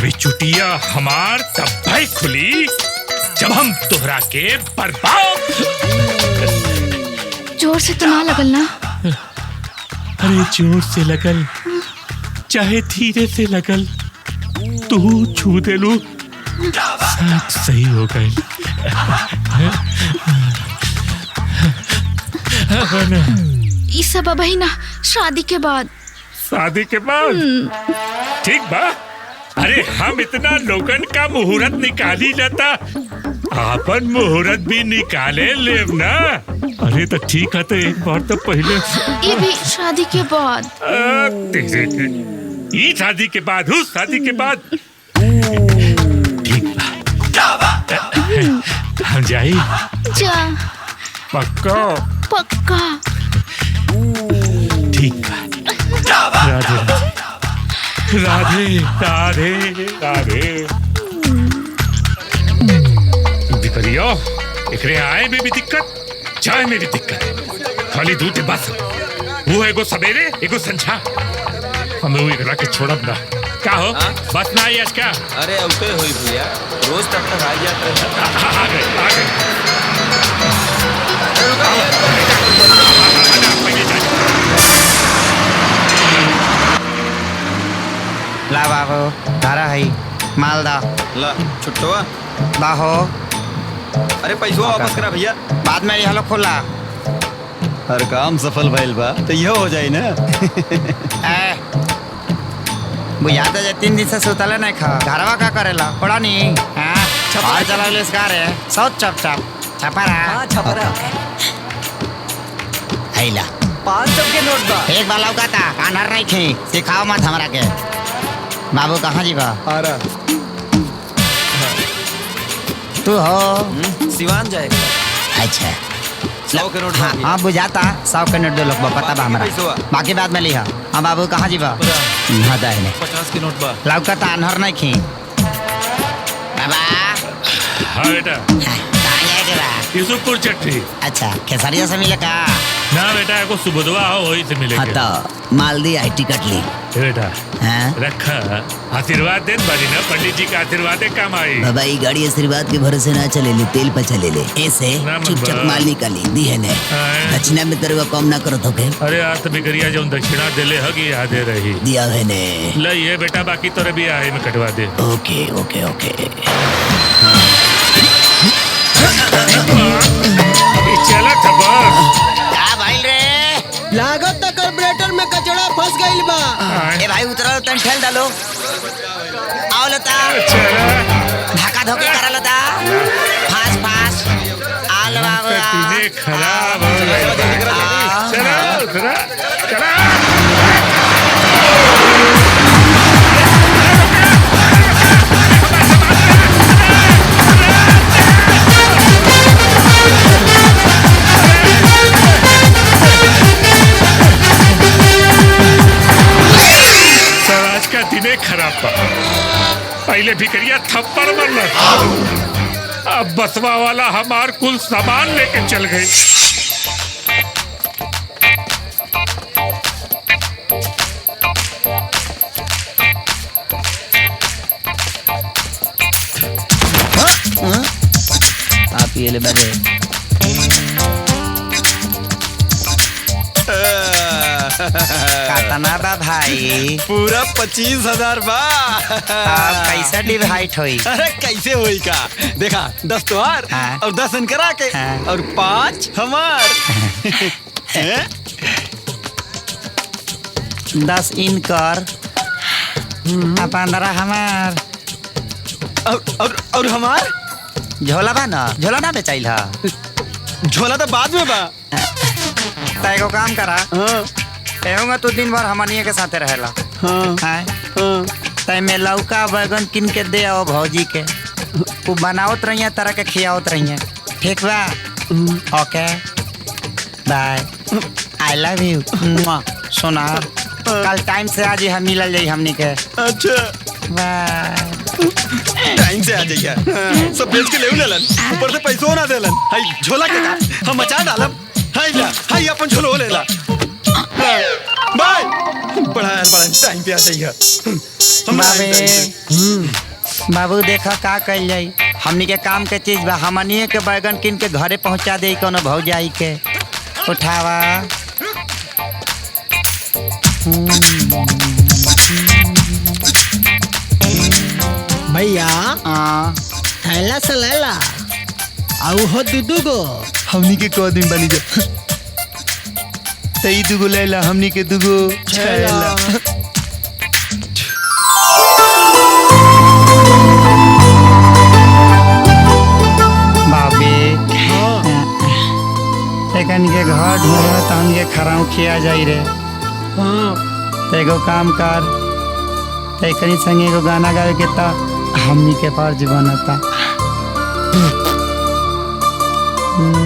अभी चुटिया हमार तब भाई खुली जब हम तोहरा के बर्बाद। जोर से तो ना लगल ना। अरे जोर से लगल चाहे धीरे से लगल, तू छू दे लू साथ सही हो गए। ये सब अब ही ना, शादी के बाद। शादी के बाद ठीक बा। अरे हम इतना लोगन का मुहूर्त निकाली जाता, आपन मुहूर्त भी निकाले लेव ना। अरे तो ठीक है, तो एक बार तो पहले ये भी शादी के बाद। ये शादी के बाद, उस शादी के बाद ठीक बा। हम जाई जा पक्का पक्का। ठीक बा। राधे राधे राधे। विपरियो एकरे आए में भी दिक्कत, जाए में भी दिक्कत। खाली दूध बस वो एगो सवेरे एगो संझा। हमें वो एकरा के छोड़ब ना। का हो बस ना आई आज का? अरे उठे हुई भैया, रोज तक आ जाते हैं। आ गए। ला बाबू धारा है मालदा ला छुट्टवा बाहो। अरे पैसा वापस करा भैया। बाद में ये खोला। हर काम सफल भइल बा तो यह हो जाए ना। बुझाता है 3 दिन से सुतले नहीं खा। घरवा का करेला पड़ा नहीं। हां चला ले इसका रे सब चप छपरा। हां छपरा। आइला 500 के नोट बा। एक बार लौका था कानर नहीं थी। सिखाओ मत हमरा के। बाबू कहाँ जीवा? आ रहा तू हो सिवान जाएगा। अच्छा 100 के नोट। हाँ बुझाता 100 के नोट दो लोग पता बा हमरा। बाकी बाद में लिहा। हाँ बाबू कहाँ जीवा? हाँ दाहिने 50 के नोट बा। लौका था अनहर नहीं खी। बाबा हाँ बेटा। कहाँ जाएगा बा? यूसुफपुर चट्टी। अच्छा खेसारिया से मिले का? ना बेटा एगो सुबुधवा हो वही से मिलेगा। हाँ तो मालदी आई टिकट ली। बेटा हाँ रखा आशीर्वाद दे बाजी ना, पंडित जी का आशीर्वाद काम आई। बाबा ये गाड़ी आशीर्वाद के भरोसे ना चले ले, तेल पर चले ले। ऐसे ना मन चुपचाप बा। माल निकाली दी है ने। हाँ। दक्षिणा में तेरे को कम ना करो तो के। अरे आज तो बिकरिया जो दक्षिणा देले हगी यादे रही दिया है ने। ले ये बेटा, बाकी तोरे भी आहे में कटवा दे। ओके ओके ओके। चला था बस। क्या भाई रे? लागत तक कार्बोरेटर में कचड़ा फंस गइल बा। ए भाई उतरो तन ठेल डालो। आओ लता चला धक्का धोके करा लता। फास फास आल बाबू तीने खराब हो गए। चला उतरा चला। दिने खराब बा। पहले भिकरिया थप्पड़ मरल, अब बसवा वाला हमार कुल सामान लेके चल गई। आप ये ले बैठे। कातना बा भाई? पूरा 25,000 बा। आप कैसे डिवाइड हुई? अरे कैसे हुई का? देखा 10 तुम्हार हाँ। और 10 इनकरा के हाँ। और 5 हमार। 10 इनकर 15 हमार। और हमार झोला बा ना? झोला ना बेचाइल हा? झोला तो बाद में बा। तैको काम करा। हाँ एहूंगा तू दिन भर हमनिए के साथे रहेला। हाँ हैं? हाँ। तै में लौका बैगन किन के दे आओ भौजी के। वो बनावत रहिए तरह के खियावत रहिए। ठीक बा? ओके बाय। I love you. सुना कल टाइम से आज हम मिलल जाई हमनी के। अच्छा बाय। टाइम से आ जाइए। सब बेच के ले लेलन, ऊपर से पैसो ना देलन। हाय झोला के का हम मचा डालब। हाय ला हाय अपन झोलो लेला। बाय। बड़ा टाइम पे आ जाइए। बाबू देखा का कल जाई, हमनी के काम के चीज बा, हमनिए के बैगन किन के घरे पहुंचा दे कोनो भौजाई के। उठावा। भैया थैला से लेला आउ हो दुदू गो। हमनी के को दिन बनी जा तई दुगो लेला, हमनी के दुगो छैला। बाबे एकन के घर ढूंढे तो हमके खराउ खिया जाई रे। तो एगो काम कर, तो एकनी संगे एगो गाना गावे के ता हमनी के फर्ज बनता।